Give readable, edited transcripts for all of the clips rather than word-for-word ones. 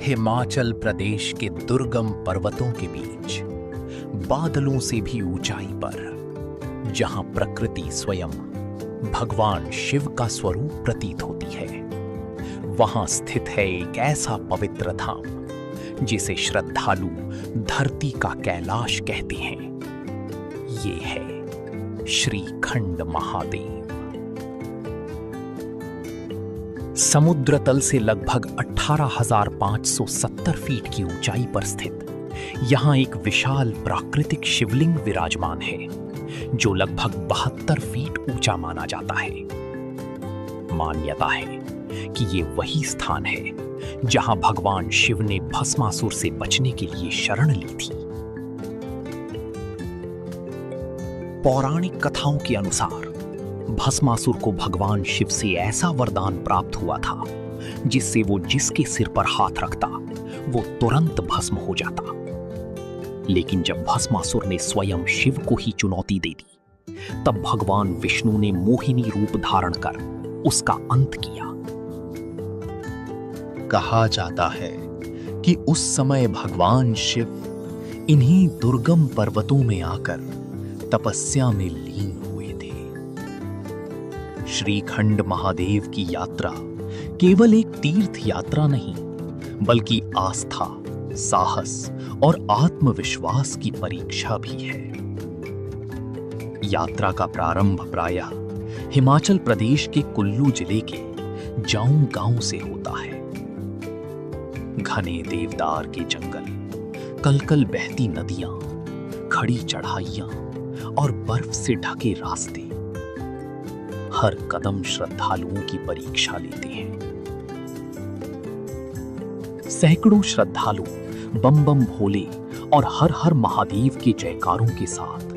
हिमाचल प्रदेश के दुर्गम पर्वतों के बीच, बादलों से भी ऊंचाई पर, जहां प्रकृति स्वयं भगवान शिव का स्वरूप प्रतीत होती है, वहां स्थित है एक ऐसा पवित्र धाम जिसे श्रद्धालु धरती का कैलाश कहते हैं। ये है श्रीखंड महादेव। समुद्र तल से लगभग 18,570 फीट की ऊंचाई पर स्थित यहां एक विशाल प्राकृतिक शिवलिंग विराजमान है, जो लगभग 72 फीट ऊंचा माना जाता है। मान्यता है कि ये वही स्थान है जहां भगवान शिव ने भस्मासुर से बचने के लिए शरण ली थी। पौराणिक कथाओं के अनुसार भस्मासुर को भगवान शिव से ऐसा वरदान प्राप्त हुआ था जिससे वो जिसके सिर पर हाथ रखता वो तुरंत भस्म हो जाता। लेकिन जब भस्मासुर ने स्वयं शिव को ही चुनौती दे दी, तब भगवान विष्णु ने मोहिनी रूप धारण कर उसका अंत किया। कहा जाता है कि उस समय भगवान शिव इन्हीं दुर्गम पर्वतों में आकर तपस्या में लीन हुए थे। श्रीखंड महादेव की यात्रा केवल एक तीर्थ यात्रा नहीं, बल्कि आस्था, साहस और आत्मविश्वास की परीक्षा भी है। यात्रा का प्रारंभ प्रायः हिमाचल प्रदेश के कुल्लू जिले के जाऊं गांव से होता है। घने देवदार के जंगल, कलकल बहती नदियां, खड़ी चढ़ाइयां और बर्फ से ढके रास्ते हर कदम श्रद्धालुओं की परीक्षा लेते हैं। सैकड़ों श्रद्धालु बम बम भोले और हर हर महादेव के जयकारों के साथ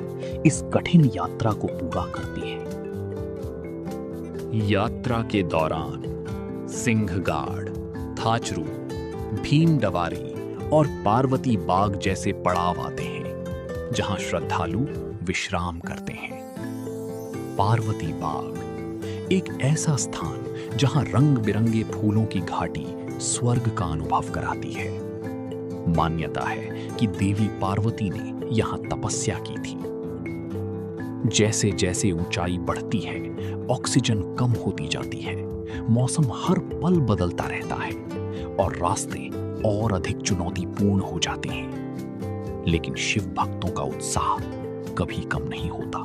इस कठिन यात्रा को पूरा करते हैं। यात्रा के दौरान सिंहगाड़, थाचरू, भीमडवारी और पार्वती बाग जैसे पड़ाव आते हैं, जहां श्रद्धालु विश्राम करते हैं। पार्वती बाग एक ऐसा स्थान जहां रंग बिरंगे फूलों की घाटी स्वर्ग का अनुभव कराती है। मान्यता है कि देवी पार्वती ने यहां तपस्या की थी। जैसे जैसे ऊंचाई बढ़ती है, ऑक्सीजन कम होती जाती है, मौसम हर पल बदलता रहता है और रास्ते और अधिक चुनौतीपूर्ण हो जाते हैं। लेकिन शिव भक्तों का उत्साह कभी कम नहीं होता।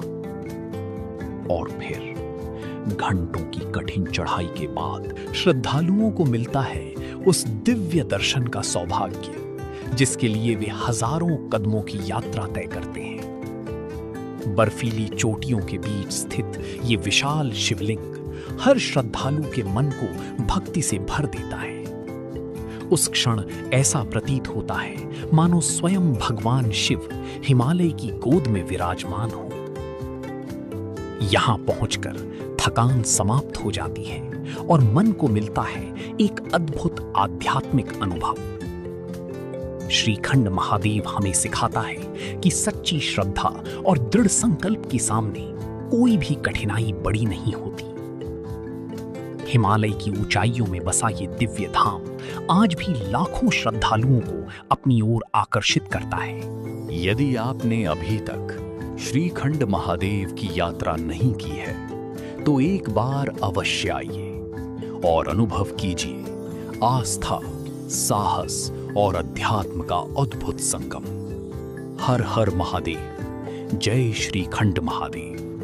और फिर घंटों की कठिन चढ़ाई के बाद श्रद्धालुओं को मिलता है उस दिव्य दर्शन का सौभाग्य जिसके लिए वे हजारों कदमों की यात्रा तय करते हैं। बर्फीली चोटियों के बीच स्थित ये विशाल शिवलिंग हर श्रद्धालु के मन को भक्ति से भर देता है। उस क्षण ऐसा प्रतीत होता है मानो स्वयं भगवान शिव हिमालय की गोद में विराजमान हो। यहां पहुंचकर थकान समाप्त हो जाती है और मन को मिलता है एक अद्भुत आध्यात्मिक अनुभव। श्रीखंड महादेव हमें सिखाता है कि सच्ची श्रद्धा और दृढ़ संकल्प के सामने कोई भी कठिनाई बड़ी नहीं होती। हिमालय की ऊंचाइयों में बसा ये दिव्य धाम आज भी लाखों श्रद्धालुओं को अपनी ओर आकर्षित करता है। यदि आपने अभी तक श्रीखंड महादेव की यात्रा नहीं की है, तो एक बार अवश्य आइए और अनुभव कीजिए आस्था, साहस और अध्यात्म का अद्भुत संगम। हर हर महादेव। जय श्रीखंड महादेव।